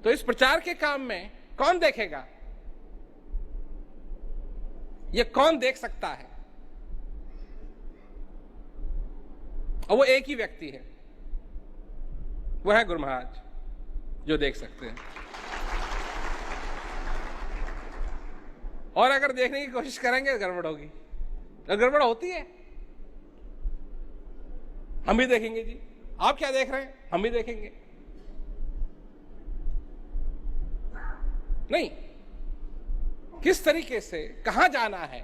तो इस प्रचार के काम में कौन देखेगा? ये कौन देख सकता है? और वो एक ही व्यक्ति है, वो है गुरु महाराज, जो देख सकते हैं। और अगर देखने की कोशिश करेंगे तो गड़बड़ होगी। तो गड़बड़ होती है, हम भी देखेंगे जी। आप क्या देख रहे हैं? हम भी देखेंगे। नहीं, किस तरीके से कहां जाना है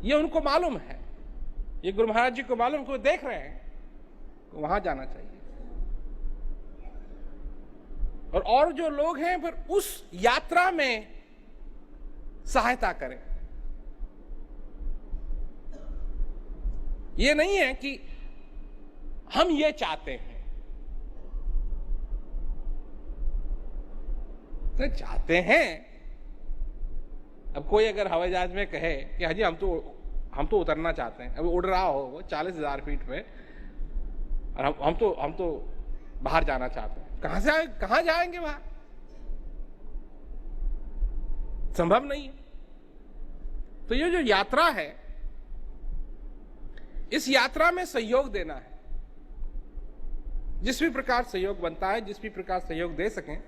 ये उनको मालूम है, ये गुरु महाराज जी को मालूम, को देख रहे हैं, तो वहां जाना चाहिए। और जो लोग हैं फिर उस यात्रा में सहायता करें। ये नहीं है कि हम ये चाहते हैं, तो चाहते हैं। अब कोई अगर हवाई जहाज में कहे कि हाजी हम तो उतरना चाहते हैं, अब उड़ रहा हो वो 40,000 फीट पे, और हम तो बाहर जाना चाहते हैं, कहां जाएंगे? वहां संभव नहीं है। तो ये जो यात्रा है, इस यात्रा में सहयोग देना है। जिस भी प्रकार सहयोग बनता है, जिस भी प्रकार सहयोग दे सकें,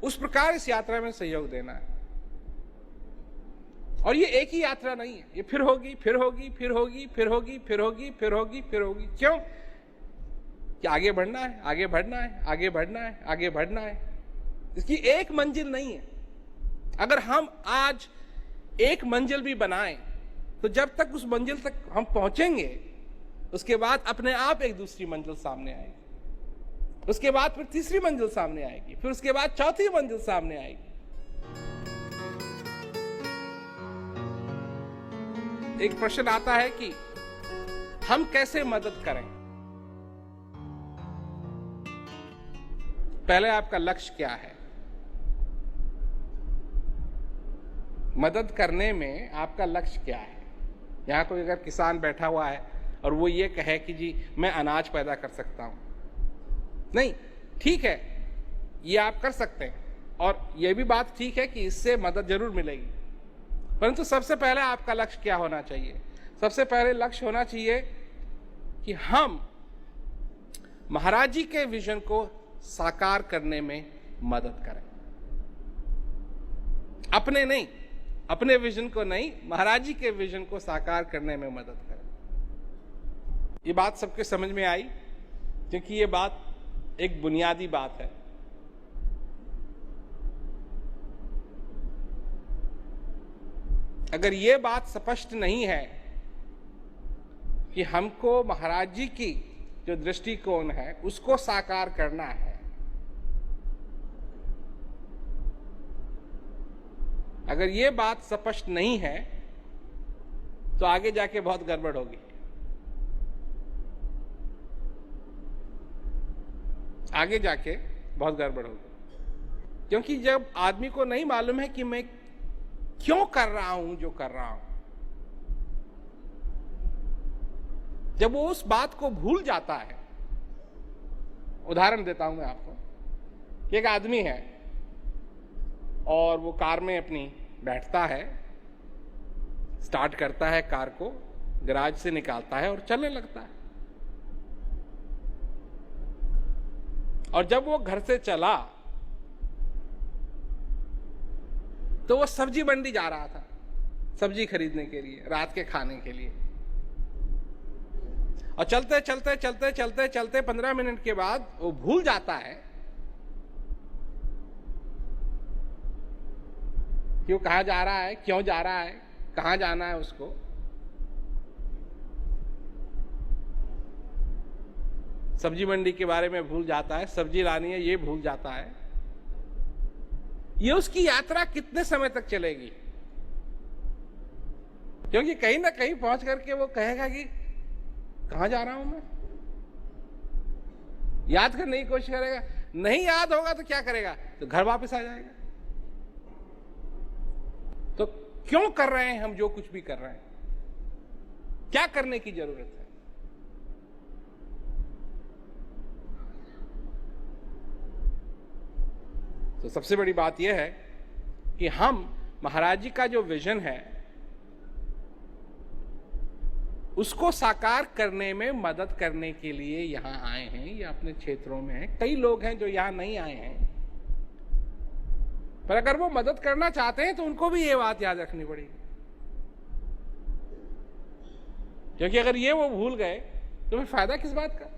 उस प्रकार इस यात्रा में सहयोग देना है। और ये एक ही यात्रा नहीं है, ये फिर होगी, फिर होगी, फिर होगी, फिर होगी, फिर होगी, फिर होगी, फिर होगी। क्यों? कि आगे बढ़ना है, आगे बढ़ना है, आगे बढ़ना है, आगे बढ़ना है। इसकी एक मंजिल नहीं है। अगर हम आज एक मंजिल भी बनाएं, तो जब तक उस मंजिल तक हम पहुंचेंगे, उसके बाद अपने आप एक दूसरी मंजिल सामने आएगी, उसके बाद फिर तीसरी मंजिल सामने आएगी, फिर उसके बाद चौथी मंजिल सामने आएगी। एक प्रश्न आता है कि हम कैसे मदद करें? पहले आपका लक्ष्य क्या है? मदद करने में आपका लक्ष्य क्या है? यहां कोई अगर किसान बैठा हुआ है और वो ये कहे कि जी मैं अनाज पैदा कर सकता हूं, नहीं, ठीक है, ये आप कर सकते हैं, और ये भी बात ठीक है कि इससे मदद जरूर मिलेगी। परंतु सबसे पहले आपका लक्ष्य क्या होना चाहिए? सबसे पहले लक्ष्य होना चाहिए कि हम महाराज जी के विजन को साकार करने में मदद करें। अपने नहीं, अपने विजन को नहीं, महाराज जी के विजन को साकार करने में मदद करें। ये बात सबके समझ में आई, क्योंकि ये बात एक बुनियादी बात है। अगर ये बात स्पष्ट नहीं है कि हमको महाराज जी की जो दृष्टिकोण है उसको साकार करना है, अगर ये बात स्पष्ट नहीं है, तो आगे जाके बहुत गड़बड़ होगी। आगे जाके बहुत गड़बड़ होगी, क्योंकि जब आदमी को नहीं मालूम है कि मैं क्यों कर रहा हूं जो कर रहा हूं, जब वो उस बात को भूल जाता है। उदाहरण देता हूं मैं आपको कि एक आदमी है और वो कार में अपनी बैठता है, स्टार्ट करता है कार को, गैराज से निकालता है और चलने लगता है। और जब वो घर से चला तो वो सब्जी मंडी जा रहा था, सब्जी खरीदने के लिए, रात के खाने के लिए। और चलते चलते चलते चलते चलते 15 मिनट के बाद वो भूल जाता है कि वो कहां जा रहा है, क्यों जा रहा है, कहां जाना है उसको। सब्जी मंडी के बारे में भूल जाता है, सब्जी लानी है ये भूल जाता है। ये उसकी यात्रा कितने समय तक चलेगी? क्योंकि कहीं ना कहीं पहुंच करके वो कहेगा कि कहां जा रहा हूं मैं, याद करने की कोशिश करेगा। नहीं याद होगा तो क्या करेगा? तो घर वापस आ जाएगा। तो क्यों कर रहे हैं हम जो कुछ भी कर रहे हैं? क्या करने की जरूरत है? तो सबसे बड़ी बात यह है कि हम महाराज जी का जो विजन है उसको साकार करने में मदद करने के लिए यहां आए हैं, या अपने क्षेत्रों में हैं। कई लोग हैं जो यहां नहीं आए हैं, पर अगर वो मदद करना चाहते हैं तो उनको भी ये बात याद रखनी पड़ेगी, क्योंकि अगर ये वो भूल गए तो फिर फायदा किस बात का।